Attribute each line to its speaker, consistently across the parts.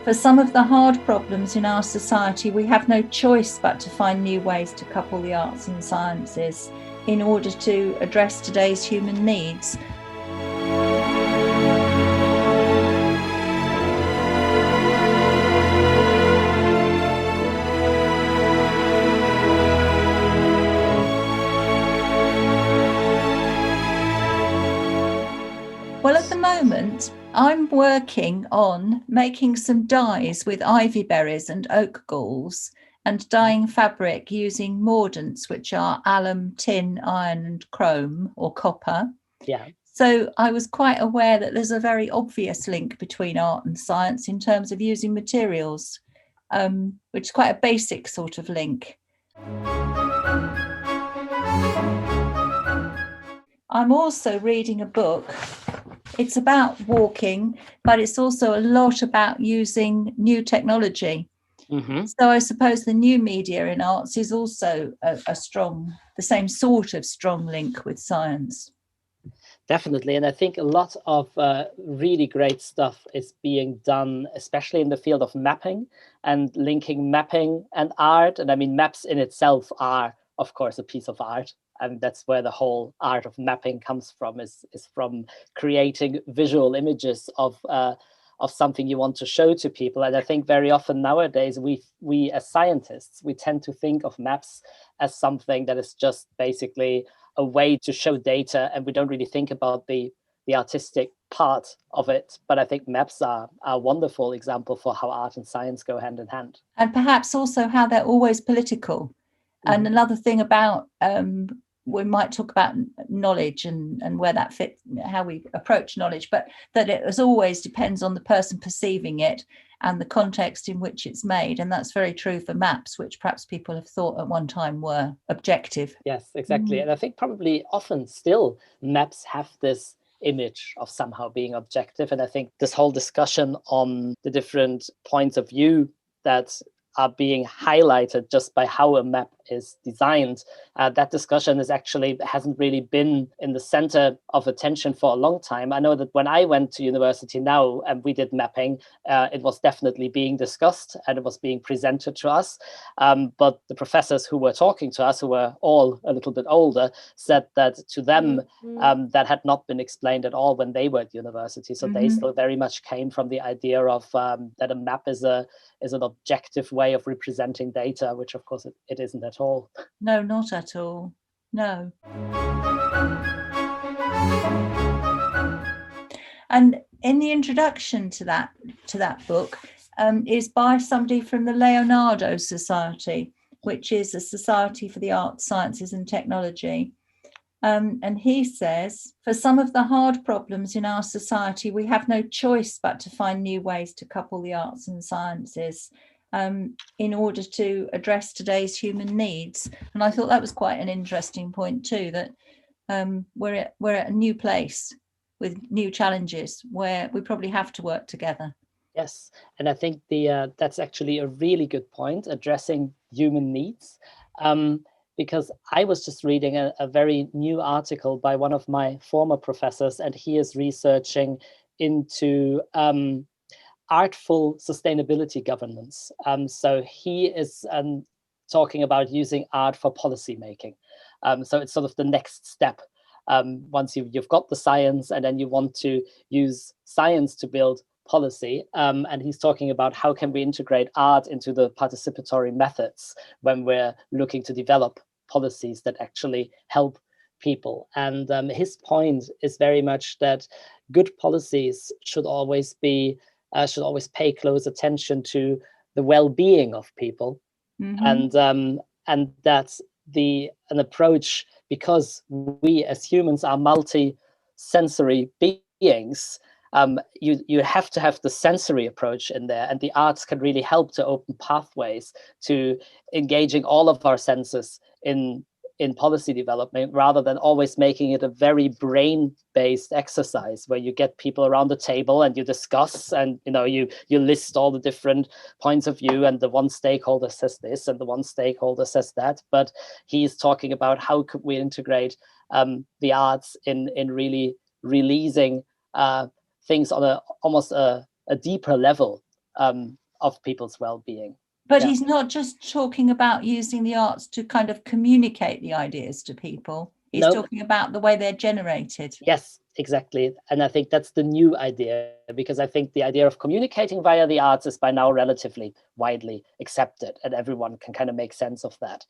Speaker 1: For some of the hard problems in our society, we have no choice but to find new ways to couple the arts and sciences in order to address today's human needs. Well, at the moment, I'm working on making some dyes with ivy berries and oak galls and dyeing fabric using mordants, which are alum, tin, iron and chrome or copper.
Speaker 2: Yeah.
Speaker 1: So I was quite aware that there's a very obvious link between art and science in terms of using materials, which is quite a basic sort of link. I'm also reading a book. It's about walking, but it's also a lot about using new technology.
Speaker 2: Mm-hmm.
Speaker 1: So I suppose the new media in arts is also the same sort of strong link with science.
Speaker 2: Definitely. And I think a lot of really great stuff is being done, especially in the field of mapping and linking mapping and art. And I mean, maps in itself are, of course, a piece of art. And that's where the whole art of mapping comes from, is from creating visual images of something you want to show to people. And I think very often nowadays, we as scientists, we tend to think of maps as something that is just basically a way to show data, and we don't really think about the artistic part of it. But I think maps are a wonderful example for how art and science go hand in hand.
Speaker 1: And perhaps also how they're always political. Mm-hmm. And another thing about, we might talk about knowledge and where that fits, how we approach knowledge, but that it as always depends on the person perceiving it and the context in which it's made. And that's very true for maps, which perhaps people have thought at one time were objective.
Speaker 2: Yes, exactly. And I think probably often still maps have this image of somehow being objective. And I think this whole discussion on the different points of view that are being highlighted just by how a map is designed, that discussion hasn't really been in the center of attention for a long time. I know that when I went to university now and we did mapping, it was definitely being discussed and it was being presented to us. But the professors who were talking to us, who were all a little bit older, said that to them, that had not been explained at all when they were at university. So they still very much came from the idea of that a map is an objective way of representing data, which of course it isn't at all.
Speaker 1: No, not at all. No. And in the introduction to that book is by somebody from the Leonardo Society, which is a society for the arts, sciences and technology. And he says, for some of the hard problems in our society, we have no choice but to find new ways to couple the arts and sciences in order to address today's human needs. And I thought that was quite an interesting point too, that we're at a new place with new challenges where we probably have to work together.
Speaker 2: Yes, and I think that's actually a really good point, addressing human needs. Because I was just reading a very new article by one of my former professors, and he is researching into artful sustainability governance. So he is talking about using art for policy making. So it's sort of the next step. Once you've got the science and then you want to use science to build policy, and he's talking about how can we integrate art into the participatory methods when we're looking to develop policies that actually help people. And his point is very much that good policies should always pay close attention to the well-being of people, and that's an approach, because we as humans are multi-sensory beings. You have to have the sensory approach in there, and the arts can really help to open pathways to engaging all of our senses in policy development, rather than always making it a very brain-based exercise where you get people around the table and you discuss, and you list all the different points of view, and the one stakeholder says this and the one stakeholder says that. But he's talking about how could we integrate the arts in really releasing things on almost a deeper level of people's well-being.
Speaker 1: But he's not just talking about using the arts to kind of communicate the ideas to people. He's talking about the way they're generated.
Speaker 2: Yes, exactly. And I think that's the new idea, because I think the idea of communicating via the arts is by now relatively widely accepted, and everyone can kind of make sense of that.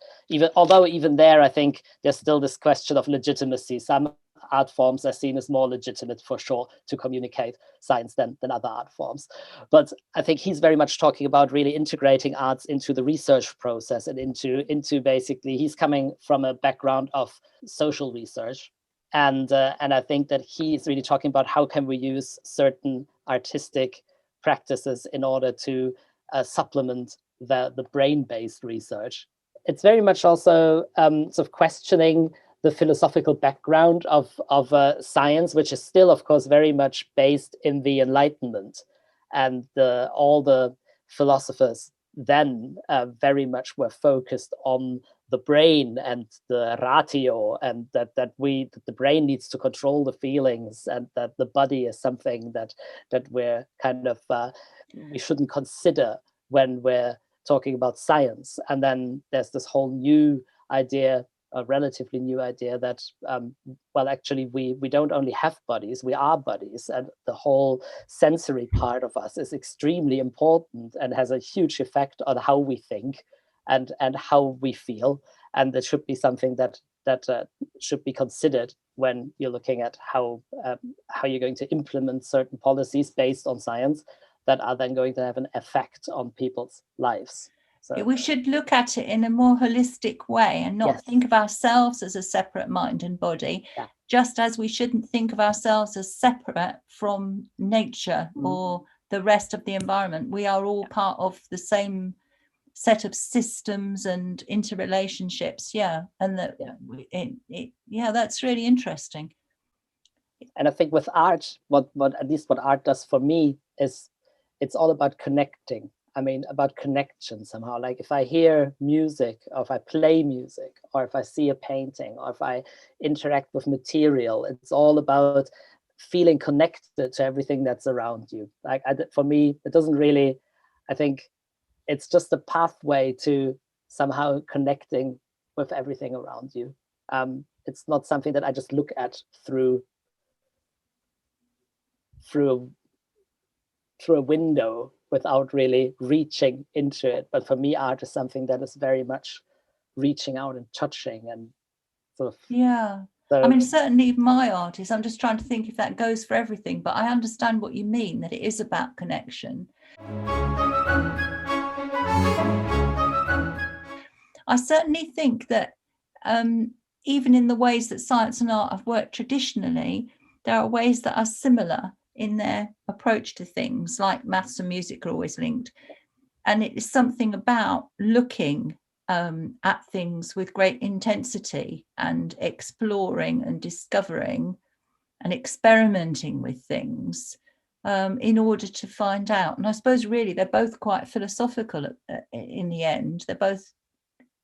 Speaker 2: Although even there, I think there's still this question of legitimacy. Some art forms are seen as more legitimate, for sure, to communicate science than other art forms. But I think he's very much talking about really integrating arts into the research process, and into basically, he's coming from a background of social research. And I think that he's really talking about how can we use certain artistic practices in order to supplement the brain-based research. It's very much also sort of questioning the philosophical background of science, which is still, of course, very much based in the Enlightenment. And all the philosophers then very much were focused on the brain and the ratio, and that the brain needs to control the feelings, and that the body is something that we're kind of we shouldn't consider when we're talking about science. And then there's this whole new idea, a relatively new idea, that well, actually we don't only have bodies, we are bodies, and the whole sensory part of us is extremely important and has a huge effect on how we think and how we feel. And that should be something that should be considered when you're looking at how you're going to implement certain policies based on science that are then going to have an effect on people's lives. So
Speaker 1: we should look at it in a more holistic way and not think of ourselves as a separate mind and body, just as we shouldn't think of ourselves as separate from nature or the rest of the environment. We are all part of the same set of systems and interrelationships. And that's really interesting.
Speaker 2: And I think with art, what at least what art does for me is it's all about connecting. I mean, about connection somehow. Like if I hear music, or if I play music, or if I see a painting, or if I interact with material, it's all about feeling connected to everything that's around you. Like for me, it doesn't really, I think it's just a pathway to somehow connecting with everything around you. It's not something that I just look at through a window without really reaching into it. But for me, art is something that is very much reaching out and touching and sort of.
Speaker 1: So, I mean, certainly my art is, I'm just trying to think if that goes for everything, but I understand what you mean, that it is about connection. I certainly think that even in the ways that science and art have worked traditionally, there are ways that are similar in their approach to things, like maths and music are always linked. And it is something about looking at things with great intensity and exploring and discovering and experimenting with things in order to find out. And I suppose really they're both quite philosophical in the end. They're both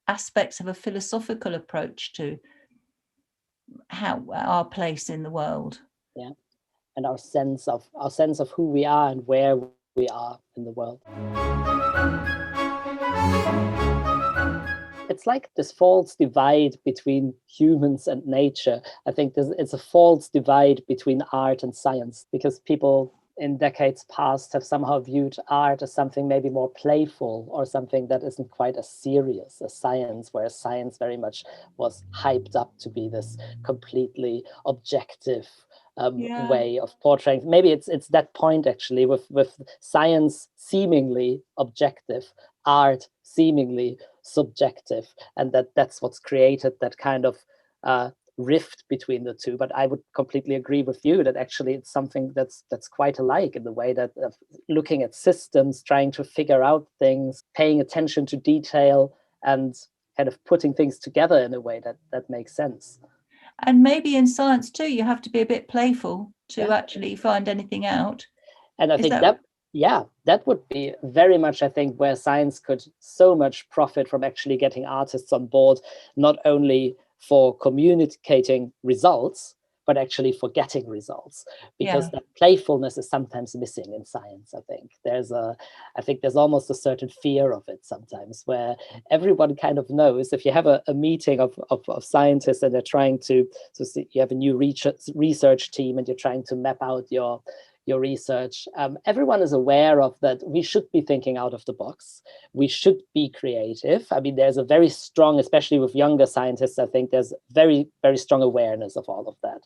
Speaker 1: aspects of a philosophical approach to how our place in the world.
Speaker 2: Yeah, and our sense of who we are and where we are in the world. It's like this false divide between humans and nature. I think it's a false divide between art and science, because people in decades past have somehow viewed art as something maybe more playful, or something that isn't quite as serious as science, whereas science very much was hyped up to be this completely objective way of portraying. Maybe it's that point actually, with science seemingly objective, art seemingly subjective, and that's what's created that kind of rift between the two. But I would completely agree with you that actually it's something that's quite alike in the way that looking at systems, trying to figure out things, paying attention to detail, and kind of putting things together in a way that makes sense.
Speaker 1: And maybe in science too, you have to be a bit playful to actually find anything out.
Speaker 2: And I think that would be very much, I think, where science could so much profit from actually getting artists on board, not only for communicating results, but actually for getting results, because
Speaker 1: Yeah.
Speaker 2: that playfulness is sometimes missing in science. I think there's almost a certain fear of it sometimes, where everyone kind of knows, if you have a meeting of scientists and they're trying to see, you have a new research team and you're trying to map out your research, everyone is aware of that. We should be thinking out of the box. We should be creative. I mean, there's a very strong, especially with younger scientists, I think there's very, very strong awareness of all of that.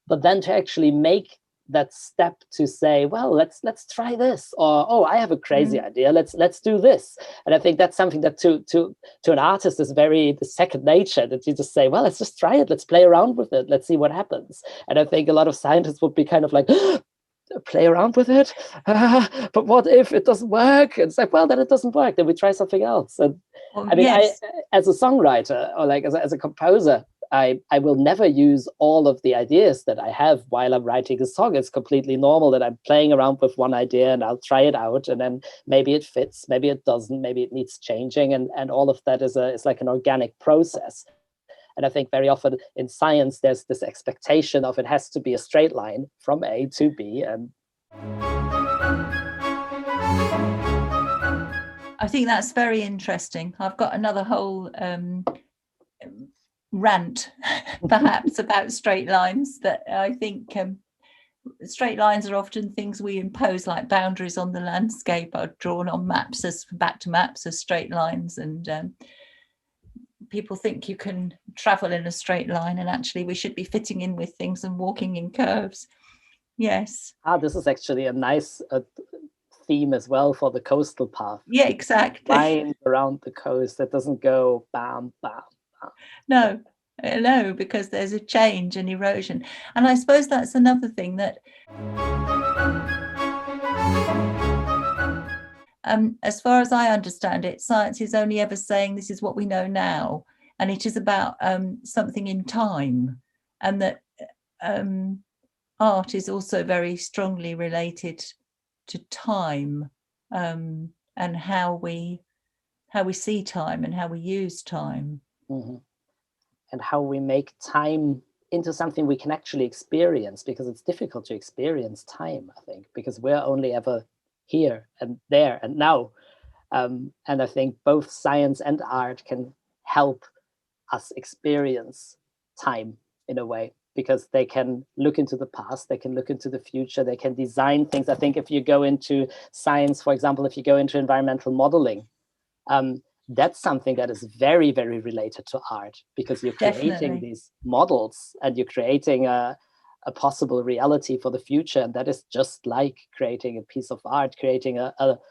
Speaker 2: But then to actually make that step to say, well, let's try this, or, oh, I have a crazy idea, let's do this. And I think that's something that to an artist is very the second nature, that you just say, well, let's just try it, let's play around with it, let's see what happens. And I think a lot of scientists would be kind of like, play around with it, but what if it doesn't work? And it's like, well, then it doesn't work, then we try something else. And I mean, yes. I, as a songwriter, or like as a composer, I will never use all of the ideas that I have while I'm writing a song. It's completely normal that I'm playing around with one idea and I'll try it out, and then maybe it fits, maybe it doesn't, maybe it needs changing, and all of that is like an organic process. And I think very often in science, there's this expectation of it has to be a straight line from A to B. And
Speaker 1: I think that's very interesting. I've got another whole rant, perhaps, about straight lines, that I think straight lines are often things we impose, like boundaries on the landscape are drawn on maps as straight lines, and people think you can travel in a straight line, and actually we should be fitting in with things and walking in curves. Yes.
Speaker 2: This is actually a nice theme as well for the coastal path.
Speaker 1: Yeah, exactly.
Speaker 2: Line around the coast that doesn't go bam, bam, bam.
Speaker 1: No, because there's a change and erosion. And I suppose that's another thing, that as far as I understand it, science is only ever saying this is what we know now, and it is about something in time, and that art is also very strongly related to time, and how we see time and how we use time.
Speaker 2: Mm-hmm. And how we make time into something we can actually experience, because it's difficult to experience time, I think, because we're only ever here and there and now. And I think both science and art can help us experience time in a way, because they can look into the past, they can look into the future, they can design things. I think if you go into science, for example, if you go into environmental modeling, that's something that is very, very related to art, because you're creating
Speaker 1: Definitely.
Speaker 2: these models and you're creating a possible reality for the future. And that is just like creating a piece of art, creating a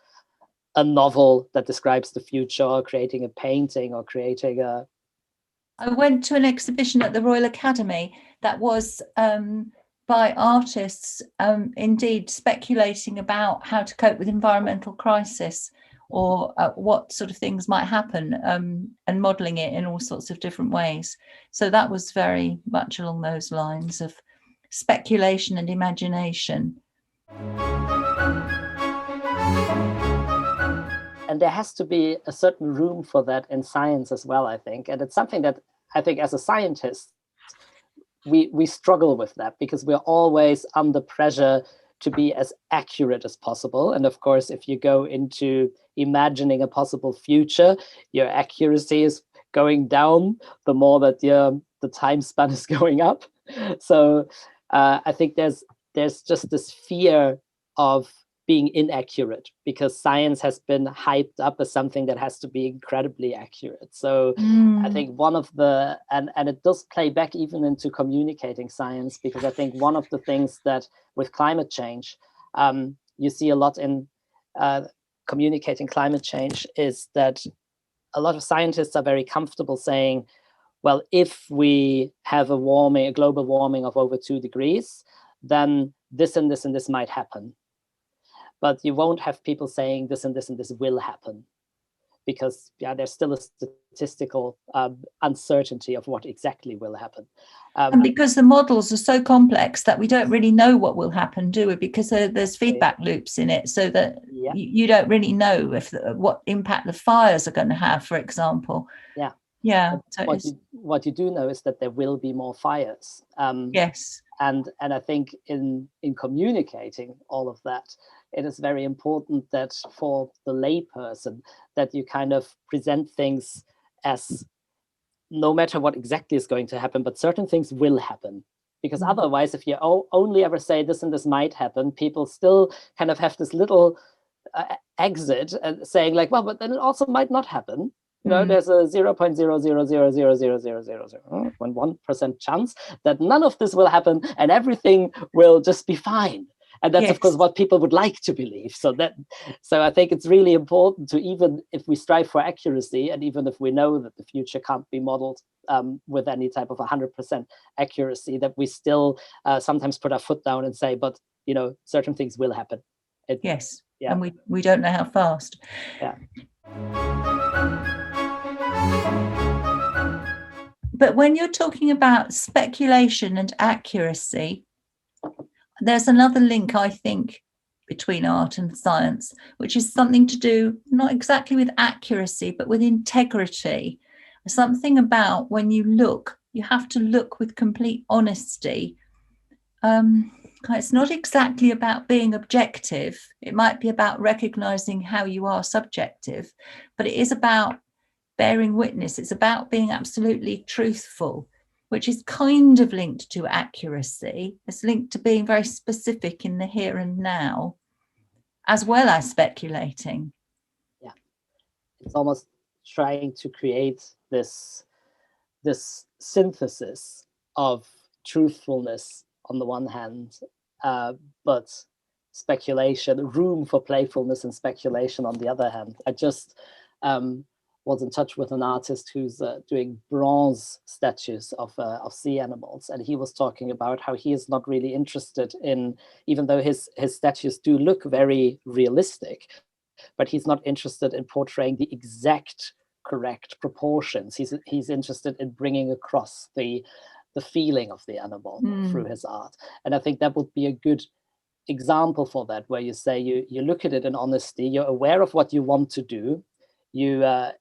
Speaker 2: novel that describes the future, or creating a painting, or creating a...
Speaker 1: I went to an exhibition at the Royal Academy that was by artists, indeed speculating about how to cope with environmental crisis, or what sort of things might happen, and modelling it in all sorts of different ways. So that was very much along those lines of speculation and imagination.
Speaker 2: And there has to be a certain room for that in science as well, I think. And it's something that I think as a scientist, we struggle with that, because we're always under pressure to be as accurate as possible. And of course, if you go into imagining a possible future, your accuracy is going down the more that the time span is going up. So I think there's just this fear of being inaccurate, because science has been hyped up as something that has to be incredibly accurate. So I think one of the, and it does play back even into communicating science, because I think one of the things that with climate change, you see a lot in communicating climate change, is that a lot of scientists are very comfortable saying, well, if we have a global warming of over 2 degrees, then this and this and this might happen. But you won't have people saying this and this and this will happen, because there's still a statistical uncertainty of what exactly will happen.
Speaker 1: And because the models are so complex that we don't really know what will happen, do we? Because there's feedback loops in it, so that you don't really know what impact the fires are going to have, for example.
Speaker 2: Yeah.
Speaker 1: Yeah.
Speaker 2: But what you do know is that there will be more fires.
Speaker 1: Yes.
Speaker 2: And I think in communicating all of that, it is very important that for the layperson that you kind of present things as no matter what exactly is going to happen, but certain things will happen. Because otherwise, if you only ever say this and this might happen, people still kind of have this little exit saying like, well, but then it also might not happen. You know, there's a 0.000000001% chance that none of this will happen and everything will just be fine. And that's, of course, what people would like to believe. So I think it's really important to, even if we strive for accuracy, and even if we know that the future can't be modeled with any type of 100% accuracy, that we still sometimes put our foot down and say, but, you know, certain things will happen.
Speaker 1: Yes.
Speaker 2: Yeah.
Speaker 1: And we don't know how fast.
Speaker 2: Yeah.
Speaker 1: But when you're talking about speculation and accuracy, there's another link, I think, between art and science, which is something to do not exactly with accuracy, but with integrity. Something about when you look, you have to look with complete honesty. It's not exactly about being objective. It might be about recognizing how you are subjective, but it is about bearing witness. It's about being absolutely truthful, which is kind of linked to accuracy. It's linked to being very specific in the here and now, as well as speculating.
Speaker 2: Yeah, it's almost trying to create this synthesis of truthfulness on the one hand, but speculation, room for playfulness and speculation on the other hand. I just was in touch with an artist who's doing bronze statues of sea animals, and he was talking about how he is not really interested in, even though his statues do look very realistic, but he's not interested in portraying the exact correct proportions. He's interested in bringing across the feeling of the animal through his art. And I think that would be a good example for that, where you say you look at it in honesty, you're aware of what you want to do, you are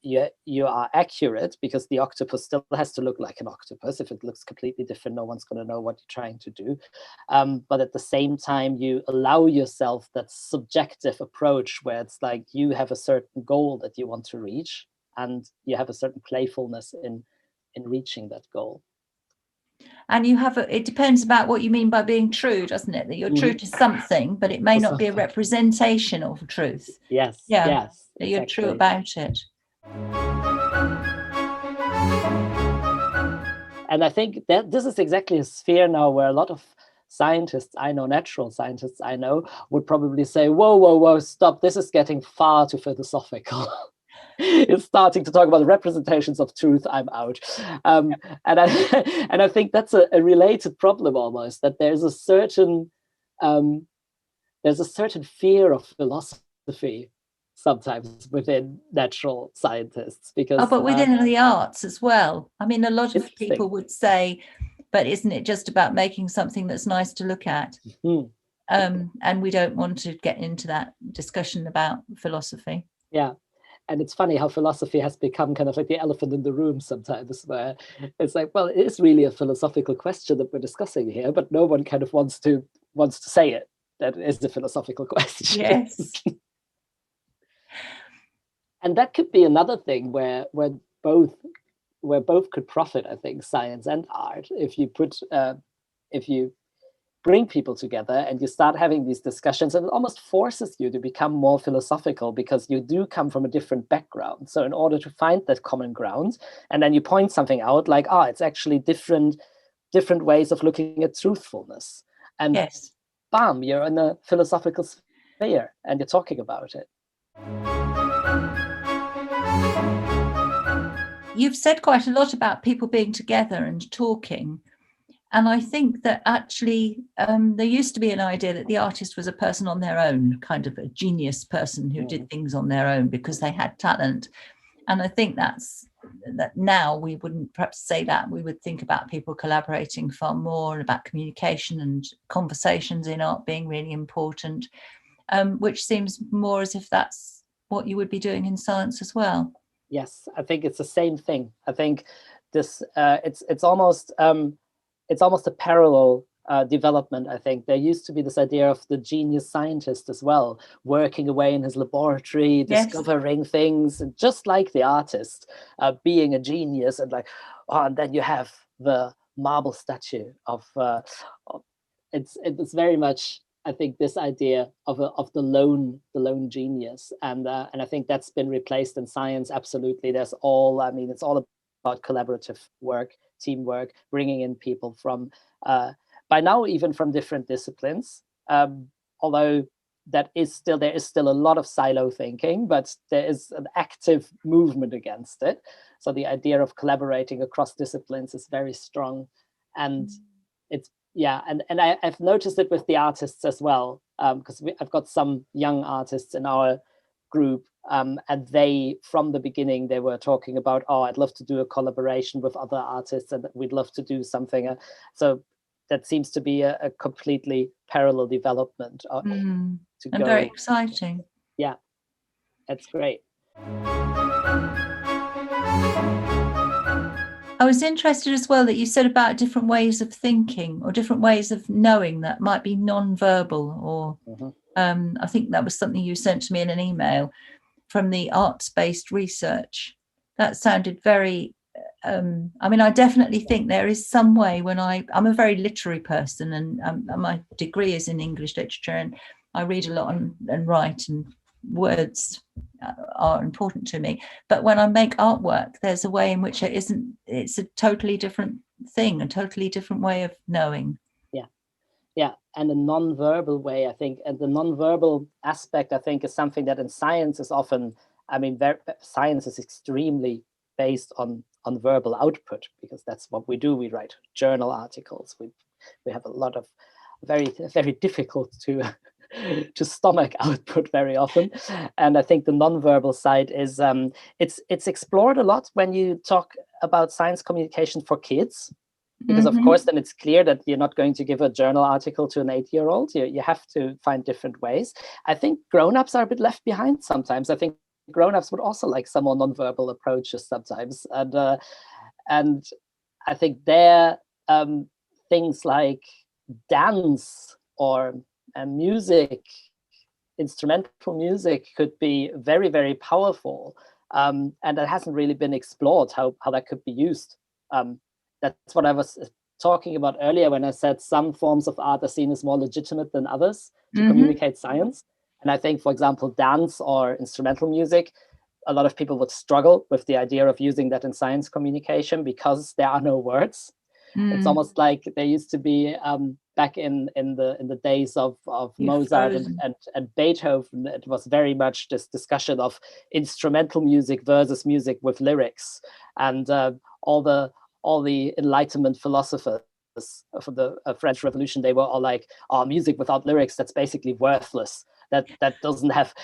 Speaker 2: accurate, because the octopus still has to look like an octopus. If it looks completely different, no one's going to know what you're trying to do. But at the same time, you allow yourself that subjective approach where it's like you have a certain goal that you want to reach, and you have a certain playfulness in reaching that goal.
Speaker 1: And you have it depends about what you mean by being true, doesn't it? That you're true to something, but it may not be a representation of truth.
Speaker 2: Yes.
Speaker 1: Yeah.
Speaker 2: Yes.
Speaker 1: That you're true about it.
Speaker 2: And I think that this is exactly a sphere now where a lot of scientists I know, natural scientists I know, would probably say, whoa, stop, this is getting far too philosophical. It's starting to talk about the representations of truth. I'm out. And I think that's a related problem almost, that there's a certain fear of philosophy sometimes within natural scientists, because
Speaker 1: but within the arts as well. I mean, a lot of people would say, but isn't it just about making something that's nice to look at? And we don't want to get into that discussion about philosophy.
Speaker 2: Yeah. And it's funny how philosophy has become kind of like the elephant in the room sometimes, where it's like, well, it is really a philosophical question that we're discussing here, but no one kind of wants to say it. That is the philosophical question.
Speaker 1: Yes.
Speaker 2: And that could be another thing where both could profit, I think, science and art, if you bring people together and you start having these discussions, and it almost forces you to become more philosophical, because you do come from a different background. So in order to find that common ground, and then you point something out like, it's actually different ways of looking at truthfulness. And bam, you're in a philosophical sphere and you're talking about it.
Speaker 1: You've said quite a lot about people being together and talking. And I think that actually there used to be an idea that the artist was a person on their own, kind of a genius person who did things on their own because they had talent. And I think that now we wouldn't perhaps say that. We would think about people collaborating far more, and about communication and conversations in art being really important, which seems more as if that's what you would be doing in science as well.
Speaker 2: Yes, I think it's the same thing. I think this it's almost a parallel development. I think there used to be this idea of the genius scientist as well, working away in his laboratory,
Speaker 1: Yes.
Speaker 2: discovering things, and just like the artist, being a genius, and like, oh, and then you have the marble statue of it's very much, I think, this idea of the lone genius, and I think that's been replaced in science. Absolutely, it's all about collaborative work, teamwork, bringing in people from by now even from different disciplines. Although there is still a lot of silo thinking, but there is an active movement against it. So the idea of collaborating across disciplines is very strong, and it's and I've noticed it with the artists as well, because I've got some young artists in our group, and they, from the beginning, they were talking about, oh, I'd love to do a collaboration with other artists, and we'd love to do something. So that seems to be a completely parallel development.
Speaker 1: And very exciting.
Speaker 2: Yeah, that's great.
Speaker 1: I was interested as well that you said about different ways of thinking or different ways of knowing that might be non-verbal, or I think that was something you sent to me in an email from the arts-based research. That sounded very, I definitely think there is some way when I'm a very literary person, and my degree is in English literature, and I read a lot and write, and words are important to me. But when I make artwork, there's a way in which it's a totally different thing, a totally different way of knowing.
Speaker 2: Yeah, and a non-verbal way, I think, and the non-verbal aspect, I think, is something that in science is often, science is extremely based on verbal output, because that's what we do. We write journal articles. We have a lot of very, very difficult to stomach output very often. And I think the non-verbal side is it's explored a lot when you talk about science communication for kids. Because of course, then it's clear that you're not going to give a journal article to an 8-year-old. You have to find different ways. I think grown-ups are a bit left behind sometimes. I think grown-ups would also like some more non-verbal approaches sometimes. And I think there things like dance or music, instrumental music, could be very, very powerful. And that hasn't really been explored, how that could be used. That's what I was talking about earlier when I said some forms of art are seen as more legitimate than others to communicate science. And I think, for example, dance or instrumental music, a lot of people would struggle with the idea of using that in science communication because there are no words. It's almost like there used to be back in the days of Mozart and Beethoven. It was very much this discussion of instrumental music versus music with lyrics, and all the Enlightenment philosophers of the French Revolution, they were all like, "Oh, music without lyrics, that's basically worthless. That doesn't have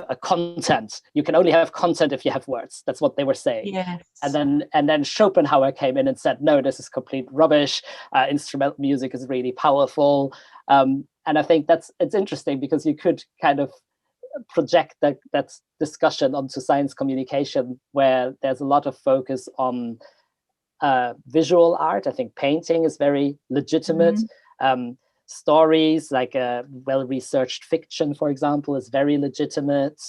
Speaker 2: a content. You can only have content if you have words." That's what they were saying.
Speaker 1: Yes.
Speaker 2: And then Schopenhauer came in and said, "No, this is complete rubbish. Instrumental music is really powerful." And I think it's interesting because you could kind of project that discussion onto science communication, where there's a lot of focus on visual art. I think painting is very legitimate. Stories like well-researched fiction, for example, is very legitimate.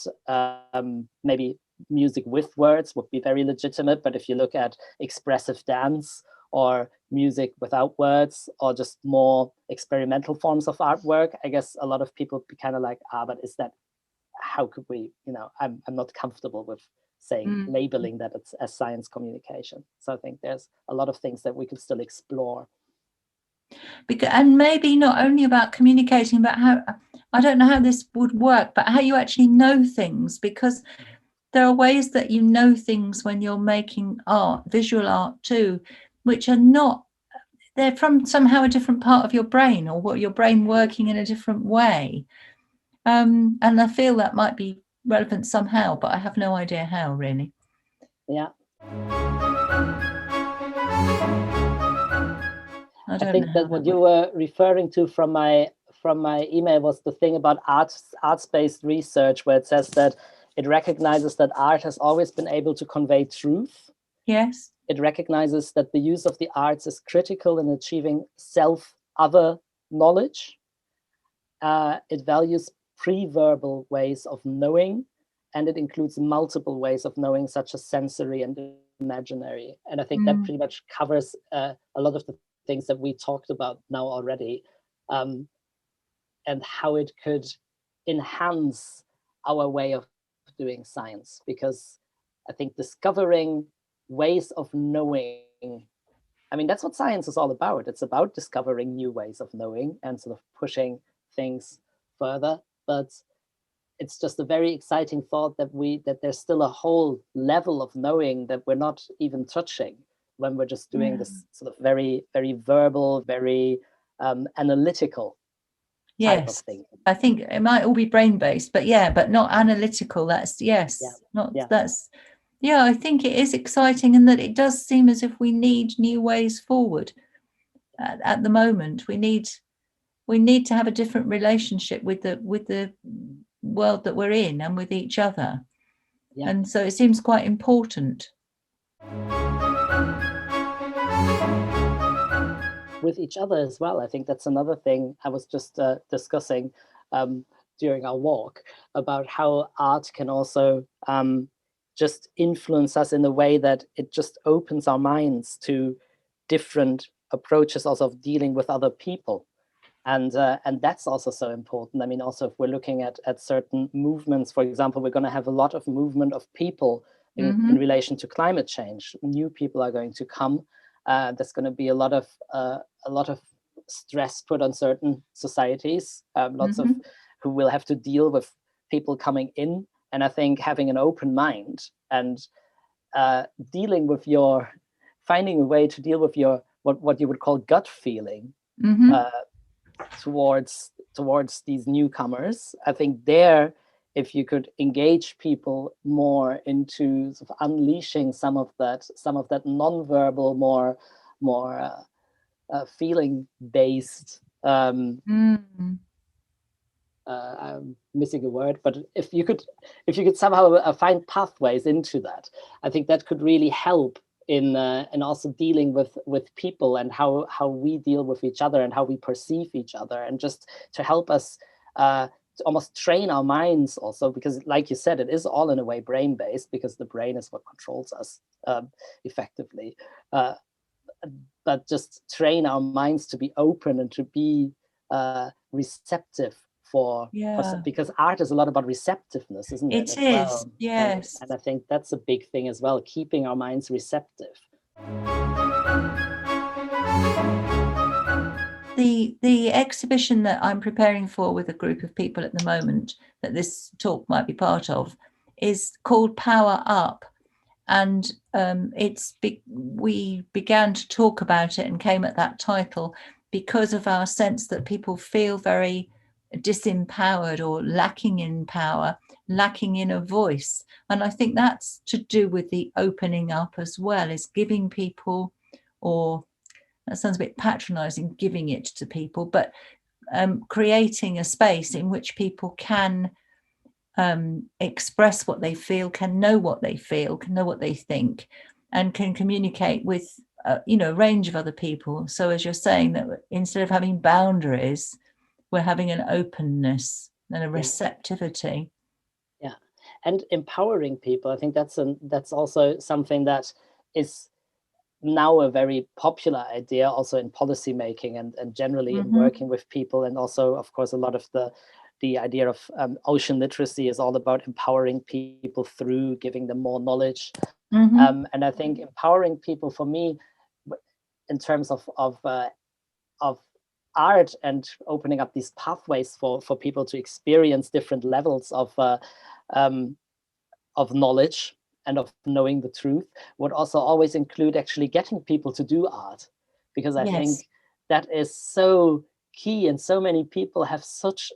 Speaker 2: Maybe music with words would be very legitimate. But if you look at expressive dance or music without words, or just more experimental forms of artwork, I guess a lot of people be kind of like, but is that, how could we, I'm not comfortable with saying, labeling that it's as science communication. So I think there's a lot of things that we could still explore.
Speaker 1: And maybe not only about communicating, but how, I don't know how this would work, but how you actually know things, because there are ways that you know things when you're making art, visual art too, which are not, they're from somehow a different part of your brain, or what your brain working in a different way. And I feel that might be relevant somehow, but I have no idea how, really.
Speaker 2: Yeah.
Speaker 1: I
Speaker 2: think that what you were referring to from my email was the thing about arts-based research, where it says that It recognizes that art has always been able to convey truth.
Speaker 1: Yes.
Speaker 2: It recognizes that the use of the arts is critical in achieving self-other knowledge. It values pre-verbal ways of knowing, and it includes multiple ways of knowing, such as sensory and imaginary. And I think that pretty much covers a lot of the things that we talked about now already, and how it could enhance our way of doing science. Because I think discovering ways of knowing, I mean, that's what science is all about. It's about discovering new ways of knowing and sort of pushing things further. But it's just a very exciting thought that there's still a whole level of knowing that we're not even touching when we're just doing this sort of very, very verbal, very analytical type of thing.
Speaker 1: I think it might all be brain-based, but but not analytical. That's I think it is exciting, and that it does seem as if we need new ways forward at the moment. We need to have a different relationship with the world that we're in and with each other. And so it seems quite important.
Speaker 2: With each other as well. I think that's another thing I was just discussing during our walk, about how art can also just influence us in a way that it just opens our minds to different approaches also of dealing with other people. And that's also so important. I mean, also if we're looking at certain movements, for example, we're going to have a lot of movement of people in relation to climate change. New people are going to come. There's going to be a lot of stress put on certain societies, lots of who will have to deal with people coming in. And I think having an open mind and finding a way to deal with your what you would call gut feeling towards these newcomers. I think if you could engage people more into sort of unleashing some of that non-verbal, more feeling-based. I'm missing a word, but if you could somehow find pathways into that, I think that could really help in also dealing with people and how we deal with each other and how we perceive each other, and just to help us to almost train our minds also, because like you said, it is all in a way brain-based, because the brain is what controls us effectively. But just train our minds to be open and to be receptive because art is a lot about receptiveness, isn't it?
Speaker 1: It is, yes.
Speaker 2: And I think that's a big thing as well, keeping our minds receptive.
Speaker 1: The exhibition that I'm preparing for with a group of people at the moment, that this talk might be part of, is called Power Up. And we began to talk about it and came at that title because of our sense that people feel very disempowered or lacking in power, lacking in a voice. And I think that's to do with the opening up as well, is giving people, or that sounds a bit patronizing, giving it to people, but creating a space in which people can express what they feel, can know what they feel, can know what they think, and can communicate with a range of other people. So as you're saying, that instead of having boundaries, we're having an openness and a receptivity.
Speaker 2: Yeah, and empowering people. I think that's also something that is now a very popular idea, also in policy making and generally in working with people, and also, of course, a lot of the idea of ocean literacy is all about empowering people through giving them more knowledge. And I think empowering people, for me, in terms of art and opening up these pathways for people to experience different levels of knowledge and of knowing the truth, would also always include actually getting people to do art, because I think that is so key, and so many people have such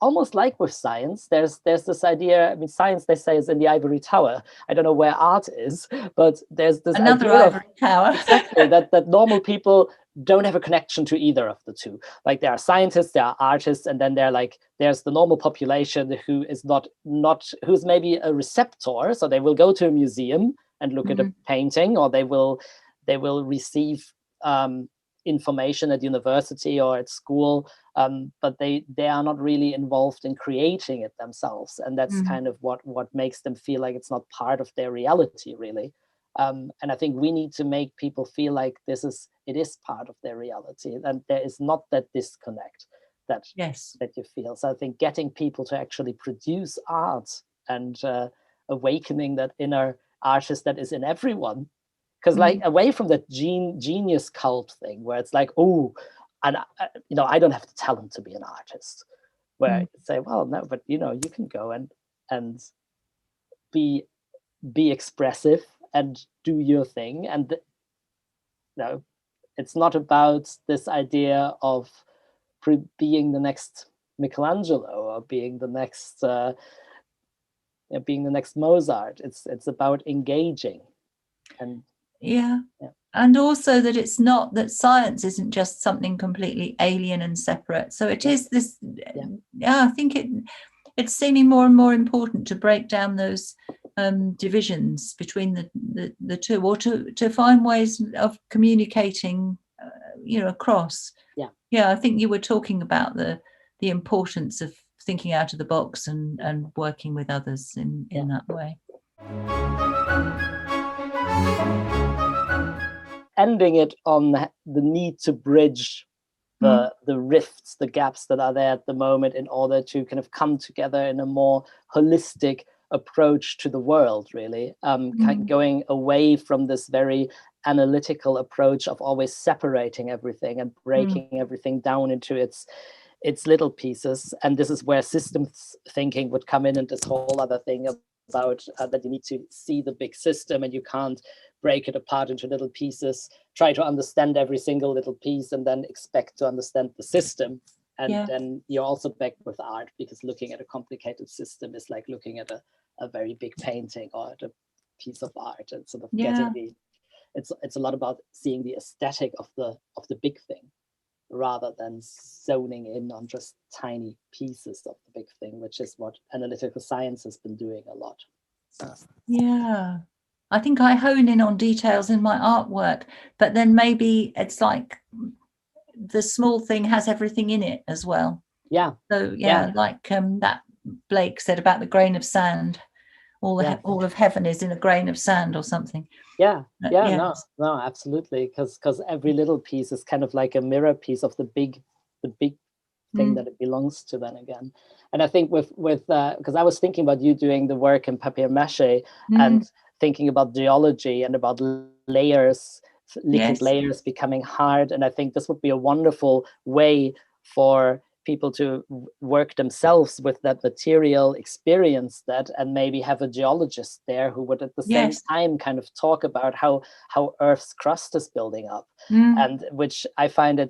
Speaker 2: almost like with science, there's this idea. I mean, science, they say, is in the ivory tower. I don't know where art is, but there's this
Speaker 1: another
Speaker 2: idea
Speaker 1: ivory tower.
Speaker 2: Exactly, that normal people don't have a connection to either of the two. Like there are scientists, there are artists, and then there's the normal population who is not who's maybe a receptor. So they will go to a museum and look at a painting, or they will receive information at university or at school, but they are not really involved in creating it themselves, and that's kind of what makes them feel like it's not part of their reality, really. And I think we need to make people feel like it is part of their reality, and there is not that disconnect that you feel. So I think getting people to actually produce art and awakening that inner artist that is in everyone. Because like away from that genius cult thing where it's like, oh, and I don't have the talent to be an artist. Where you say, well, no, but you can go and be expressive and do your thing. And it's not about this idea of being the next Michelangelo or being the next Mozart. It's about engaging. And
Speaker 1: and also that it's not that science isn't just something completely alien and separate. So it is this. I think it's seeming more and more important to break down those divisions between the two, or to find ways of communicating, across. I think you were talking about the importance of thinking out of the box and working with others in that way.
Speaker 2: Ending it on the need to bridge the rifts, the gaps that are there at the moment, in order to kind of come together in a more holistic approach to the world, really. Going away from this very analytical approach of always separating everything and breaking everything down into its little pieces. And this is where systems thinking would come in, and this whole other thing about that you need to see the big system and you can't break it apart into little pieces, try to understand every single little piece and then expect to understand the system. And then you're also back with art, because looking at a complicated system is like looking at a very big painting or at a piece of art, and sort of getting it's a lot about seeing the aesthetic of the big thing, rather than zoning in on just tiny pieces of the big thing, which is what analytical science has been doing a lot.
Speaker 1: I think I hone in on details in my artwork, but then maybe it's like the small thing has everything in it as well. So like that Blake said about the grain of sand. All of heaven is in a grain of sand or something.
Speaker 2: No, absolutely, because every little piece is kind of like a mirror piece of the big thing that it belongs to then again. And I think with because I was thinking about you doing the work in papier-mâché and thinking about geology and about layers, liquid layers becoming hard. And I think this would be a wonderful way for people to work themselves with that material, experience that, and maybe have a geologist there who would at the same time kind of talk about how Earth's crust is building up. And which I find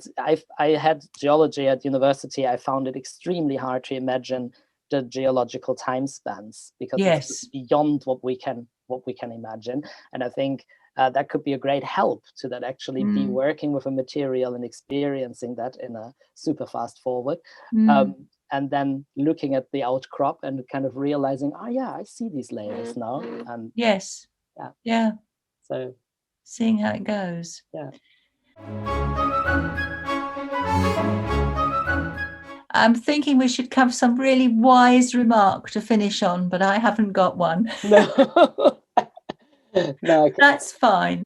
Speaker 2: I had geology at university. I found it extremely hard to imagine the geological time spans, because it's beyond what we can imagine. And I think that could be a great help to that, actually be working with a material and experiencing that in a super fast forward. And then looking at the outcrop and kind of realizing, I see these layers now. And so
Speaker 1: seeing how it goes. I'm thinking we should have some really wise remark to finish on, but I haven't got one.
Speaker 2: No,
Speaker 1: that's fine.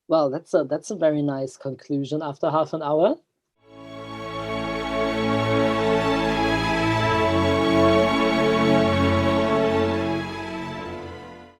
Speaker 2: Well, that's a very nice conclusion after half an hour.